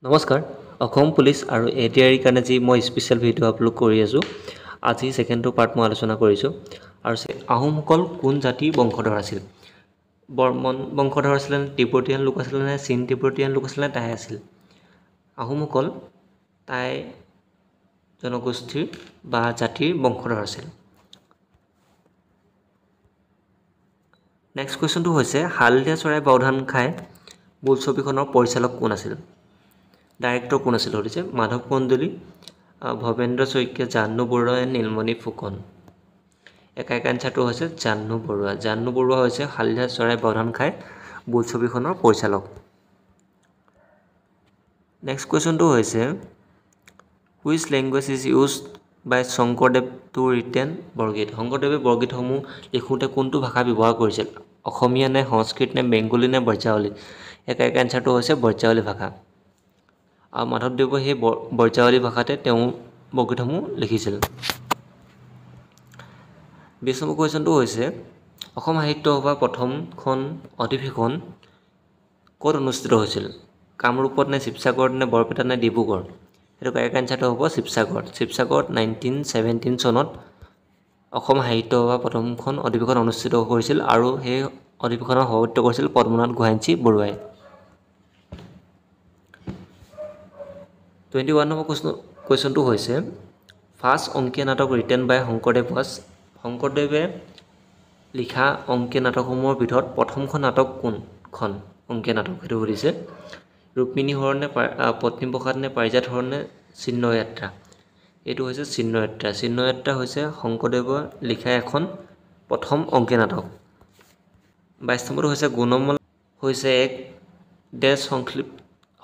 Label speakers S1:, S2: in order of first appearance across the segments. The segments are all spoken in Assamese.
S1: নমস্কাৰ অসম পুলিচ আৰু এডিআৰিৰ কাৰণে যি মই স্পেচিয়েল ভিডিঅ' আপলোড কৰি আছোঁ আজি ছেকেণ্ডটো পাৰ্ট মই আলোচনা কৰিছোঁ আৰু আহোমসকল কোন জাতিৰ বংশধৰ আছিল বৰ্মন বংশধৰ আছিলে নে তিব্বতীয়ান লোক আছিলে নে চীন তিব্বতীয়ান লোক আছিলে নে টাই আছিল আহোমসকল টাই জনগোষ্ঠীৰ বা জাতিৰ বংশধৰ আছিল নেক্সট কুৱেশ্যনটো হৈছে হালধীয়া চৰাই বাওধান খাই বোলছবিখনৰ পৰিচালক কোন আছিল ডাইৰেক্টৰ কোন আছিল সুধিছে মাধৱ কন্দলী ভৱেন্দ্ৰ শইকীয়া জাহ্নু বৰুৱা নীলমণি ফুকন একাই এনচাৰটো হৈছে জাহ্নু বৰুৱা হৈছে হালধীয়া চৰাই বাওধান খাই বোলছবিখনৰ পৰিচালক নেক্সট কুৱেশ্যনটো হৈছে which language is used by Sankardev to written Borgeet শংকৰদেৱে বৰগীতসমূহ লিখোঁতে কোনটো ভাষা ব্যৱহাৰ কৰিছিল অসমীয়া নে সংস্কৃত নে বেংগলী নে ব্ৰজাৱলী একাই এনচাৰটো হৈছে ব্ৰজাৱলী ভাষা আৰু মাধৱদেৱে সেই ব্ৰজাৱলী ভাষাতে তেওঁ বৰগীতসমূহ লিখিছিল ২০ নম্বৰ কুৱেশ্যনটো হৈছে অসম সাহিত্য সভাৰ প্ৰথমখন অধিৱেশন ক'ত অনুষ্ঠিত হৈছিল কামৰূপত নে শিৱসাগৰত নে বৰপেটাত নে ডিব্ৰুগড় সেইটো কাৰেক্ট এনচাৰটো হ'ব শিৱসাগৰত 1917 চনত অসম সাহিত্য সভাৰ প্ৰথমখন অধিৱেশন অনুষ্ঠিত কৰিছিল আৰু সেই অধিৱেশনৰ সভাপতিত্ব কৰিছিল পদ্মনাথ গোহাঞি বৰুৱাই 21 নম্বৰ কুৱেশ্যনটো হৈছে ফাৰ্ষ্ট অংকীয়া নাটক ৰিটেন বাই শংকৰদেৱ ৱাজ শংকৰদেৱে লিখা অংকীয়া নাটকসমূহৰ ভিতৰত প্ৰথমখন নাটক কোনখন অংকীয়া নাটক সেইটো সুধিছে ৰুক্মিণী হৰণ নে পত্নীপ্ৰসাদ নে পাৰিজাত হৰণ নে চিহ্নযাত্ৰা এইটো হৈছে চিহ্নযাত্ৰা হৈছে শংকৰদেৱৰ লিখা এখন প্ৰথম অংকীয়া নাটক 22 নম্বৰটো হৈছে গুণমল হৈছে এক ডেছ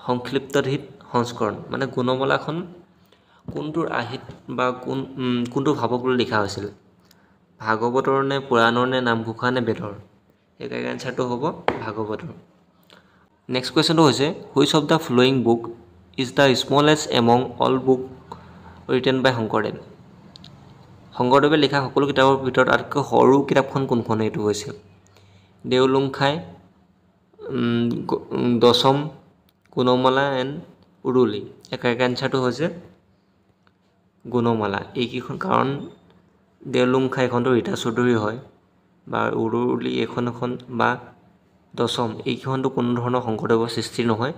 S1: সংক্ষিপ্তধৃত সংস্কৰণ মানে গুণমালাখন কোনটোৰ আৰ্হিত বা কোনটো ভাৱক লৈ লিখা হৈছিল ভাগৱতৰ নে পুৰাণৰ নে নামঘোষা নে বেদৰ এই এনচাৰটো হ'ব ভাগৱতৰ নেক্সট কুৱেশ্যনটো হৈছে which of the following book is the smallest among all book written by শংকৰদেৱে লিখা সকলো কিতাপৰ ভিতৰত আটাইতকৈ সৰু কিতাপখন কোনখন এইটো হৈছে দেওলুংখাই দশম গুণমালা এণ্ড উৰুলি একাই এনচাৰটো হৈছে গুণমালা এইকেইখন কাৰণ দেওলুংখাই এইখনটো ৰীতা চৌধুৰী হয় বা উৰুলি এখন বা দশম এইকেইখনটো কোনো ধৰণৰ শংকৰদেৱৰ সৃষ্টি নহয়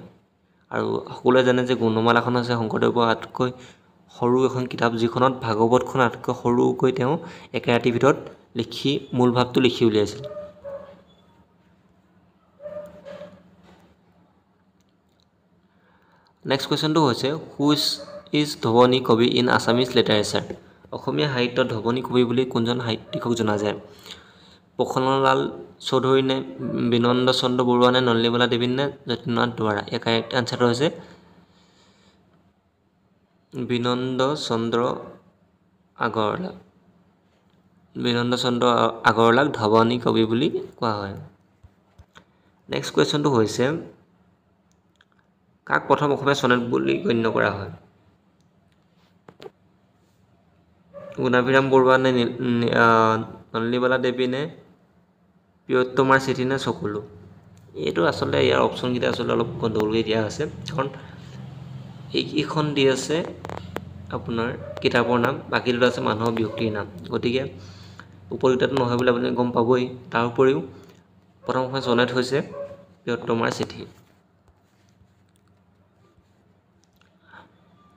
S1: আৰু সকলোৱে জানে যে গুণমালাখন হৈছে শংকৰদেৱৰ আটাইতকৈ সৰু এখন কিতাপ যিখনত ভাগৱতখন আটাইতকৈ সৰুকৈ তেওঁ একে ৰাতিৰ ভিতৰত লিখি মূল ভাৱটো লিখি উলিয়াইছিল নেক্সট কুৱেশ্যনটো হৈছে হুইচ ইজ ধৱনী কবি ইন আছামিজ লিটাৰেচাৰ অসমীয়া সাহিত্যত ধৱনী কবি বুলি কোনজন সাহিত্যিকক জনা যায় প্ৰসন্নলাল চৌধুৰী নে বিনন্দ চন্দ্ৰ বৰুৱা নে নলিনীবালা দেৱী নে যতীন্দ্ৰনাথ দুৱৰা ইয়াৰ কাৰেক্ট আনচাৰটো হৈছে বিনন্দ চন্দ্ৰ আগৰৱালাক ধৱনী কবি বুলি কোৱা হয় নেক্সট কুৱেশ্যনটো হৈছে কাক প্ৰথম অসমীয়া চনেট বুলি গণ্য কৰা হয় গুণাভিৰাম বৰুৱা নে নলিনীবালা দেৱী নে প্ৰিয়তমাৰ চিঠি নে চকুলো এইটো আচলতে ইয়াৰ অপশ্যনকেইটা আচলতে অলপ গণ্ডগোলকৈ দিয়া আছে কাৰণ এইকেইখন দি আছে আপোনাৰ কিতাপৰ নাম বাকী দুটা আছে মানুহৰ ব্যক্তিৰ নাম গতিকে উপযুক্তটো নহয় বুলি আপুনি গম পাবই তাৰ উপৰিও প্ৰথম অসমীয়া চনেট হৈছে প্ৰিয়তমাৰ চিঠি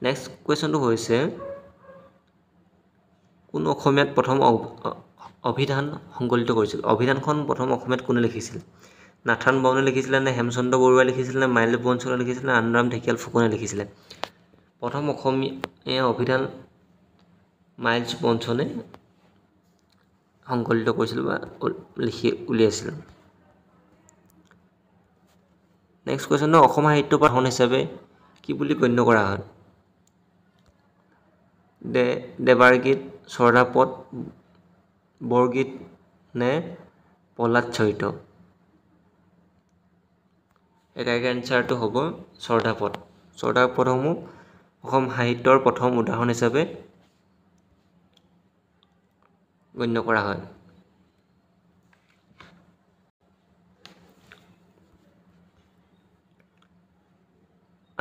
S1: নেক্সট কুৱেশ্যনটো হৈছে কোন অসমীয়াত প্ৰথম অভিধান সংকলিত কৰিছিল অভিধানখন প্ৰথম অসমীয়াত কোনে লিখিছিল নাথান বাউনে লিখিছিলে নে হেমচন্দ্ৰ বৰুৱাই লিখিছিলে নে মাইল বনচুৰে লিখিছিলে নে আনন্দৰাম ঢেকিয়াল ফুকনে লিখিছিলে প্ৰথম অসমীয়া অভিধান মাইলছ বনচনে সংকলিত কৰিছিল বা লিখি উলিয়াইছিল নেক্সট কুৱেশ্যন অসম সাহিত্য পাঠন হিচাপে কি বুলি গণ্য কৰা হয় দেৱাৰগীত স্বৰ্ধাপদ বৰগীত নে প্ৰহ্লাদ চৰিত একাই এনচাৰটো হ'ব স্বৰ্ধাপদসমূহ অসম সাহিত্যৰ প্ৰথম উদাহৰণ হিচাপে গণ্য কৰা হয়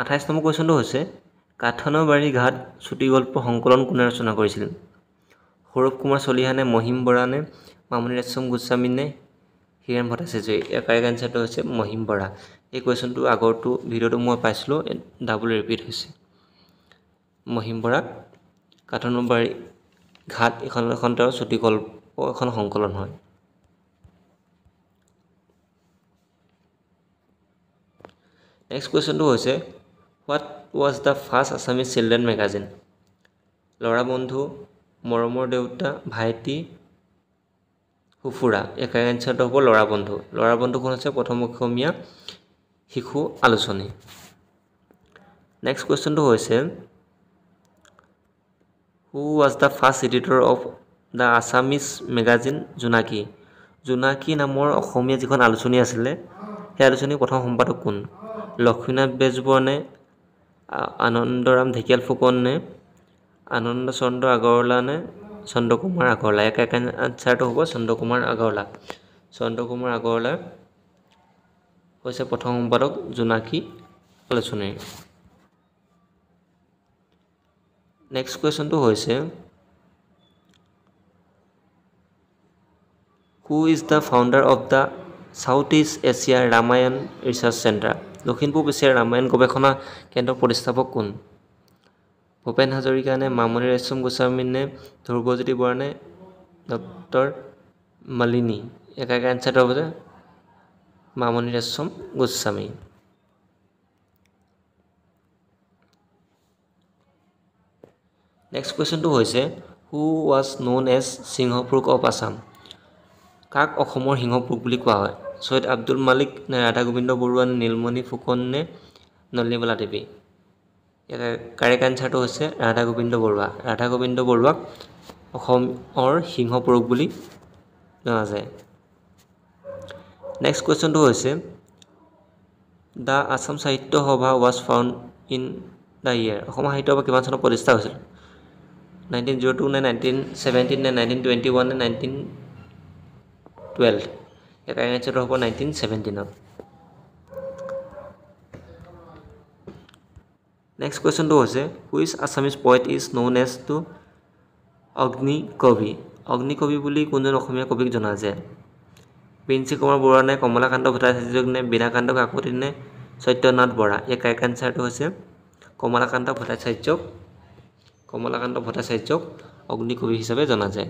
S1: 28 নম্বৰ কুৱেশ্যনটো হৈছে কাঠনৰ ঘাট চুটিগল্প সংকলন কোনে ৰচনা কৰিছিল? সৌৰভ কুমাৰ চলিহা নে মহিম বৰা নে মামণি ৰয়ছম গোস্বামী নে হীৰেণ ভট্টাচাৰ্যই? ইয়াৰ কাৰেক্ট আনচাৰটো হৈছে মহিম বৰা। এই কুৱেশ্যনটো আগৰটো ভিডিঅ'টো মই পাইছিলোঁ, ডাবল ৰিপিট হৈছে। মহিম বৰা কাঠনৰ ঘাট এখন তেওঁৰ চুটিগল্প এখন সংকলন হয়। নেক্সট কুৱেশ্যনটো হৈছে what was the first Assamese children magazine? ল'ৰা বন্ধু, মৰমৰ দেউতা, ভাইটি, সুফুৰা। ইয়াৰ কাৰেক্ট এনচাৰটো হ'ব ল'ৰা বন্ধু। ল'ৰা বন্ধুখন হৈছে প্ৰথম অসমীয়া শিশু আলোচনী। নেক্সট কুৱেশ্যনটো হৈছে who was the first editor of the Assamese magazine Jonaki? Jonaki নামৰ অসমীয়া যিখন আলোচনী আছিলে সেই আলোচনীৰ প্ৰথম সম্পাদক কোন? লক্ষ্মীনাথ বেজবৰুৱা নে আনন্দৰাম ঢেকীয়াল ফুকন নে আনন্দ চন্দ্ৰ আগৰৱালা নে চন্দ্ৰকুমাৰ আগৰৱালা? ইয়াৰ কাৰেক্ট আনচাৰটো হ'ব চন্দ্ৰকুমাৰ আগৰৱালা। চন্দ্ৰকুমাৰ আগৰৱালা হৈছে প্ৰথম সম্পাদক জোনাকী আলোচনীৰ। নেক্সট কুৱেশ্যনটো হৈছে who is the founder of the South East Asia Ramayana research centre? দক্ষিণ পূব এছিয়াৰ ৰামায়ণ গৱেষণা কেন্দ্ৰৰ প্ৰতিষ্ঠাপক কোন? ভূপেন হাজৰিকা নে মামণি ৰয়ছম গোস্বামী নে ধ্ৰুৱজ্যোতি বৰা নে ডক্টৰ মালিনী? ইয়াৰ কাৰেক্ট আনচাৰটো হ'ব যে মামণি ৰয়ছম গোস্বামী। নেক্সট কুৱেশ্যনটো হৈছে who was known as Singhapurush of Assam? কাক অসমৰ সিংহপুৰুষ বুলি কোৱা হয়? ছৈয়দ আব্দুল মালিক নে ৰাধা গোবিন্দ বৰুৱা নে নীলমণি ফুকন নে নলিনীবালা দেৱী? ইয়াৰ কাৰেক্ট আনচাৰটো হৈছে ৰাধা গোবিন্দ বৰুৱা। ৰাধা গোবিন্দ বৰুৱাক অসমৰ সিংহপুৰুষ বুলি জনা যায়। নেক্সট কুৱেশ্যনটো হৈছে দ্য আছাম সাহিত্য সভা was found in the year? Assam সাহিত্য সভা কিমান চনত প্ৰতিষ্ঠা হৈছিল? 1902 নে 1917 নে 1921 নে 1912? ইয়াৰ কাৰেক্ট আনচাৰটো হ'ব 1917ত। নেক্সট কুৱেশ্যনটো হৈছে which Assamese poet is known as to Agnikobi? অগ্নিকবি বুলি কোনজন অসমীয়া কবিক জনা যায়? প্ৰিন্সি কুমাৰ বৰুৱা নে কমলাকান্ত ভট্টাচাৰ্যক নে বীণাকান্ত কাকতি নে সত্যনাথ বৰা? ইয়াৰ কাৰেক্ট আনচাৰটো হৈছে কমলাকান্ত ভট্টাচাৰ্যক। কমলাকান্ত ভট্টাচাৰ্যক অগ্নিকবি হিচাপে জনা যায়।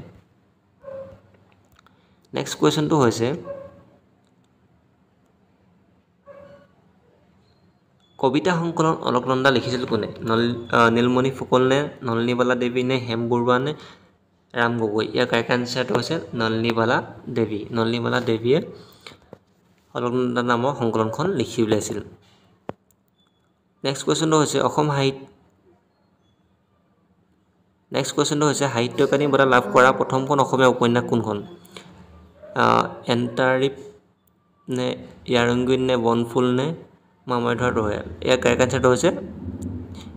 S1: নেক্সট কুৱেশ্যনটো হৈছে কবিতা সংকলন অলকনন্দা লিখিছিল কোনে? নীলমণি ফুকন নে নলিনীবালা দেৱী নে হেম বৰুৱা নে ৰাম গগৈ? ইয়াৰ কাৰেক্ট আনচাৰটো হৈছে নলিনীবালা দেৱী। নলিনীবালা দেৱীয়ে অলকনন্দা নামৰ সংকলনখন লিখি উলিয়াইছিল। নেক্সট কুৱেশ্যনটো হৈছে সাহিত্য একাডেমী বঁটা লাভ কৰা প্ৰথমখন অসমীয়া উপন্যাস কোনখন? এণ্টাৰৰিপ নে য়াৰুঙ্গীন নে বনফুল নে মামৰে ধৰা তৰোৱাল? ইয়াৰ কাৰেক্ট আনচাৰটো হৈছে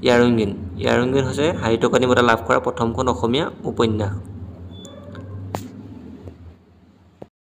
S1: য়াৰুঙ্গীন। য়াৰুঙ্গীন হৈছে সাহিত্য একাডেমী বঁটা লাভ কৰা প্ৰথমখন অসমীয়া উপন্যাস।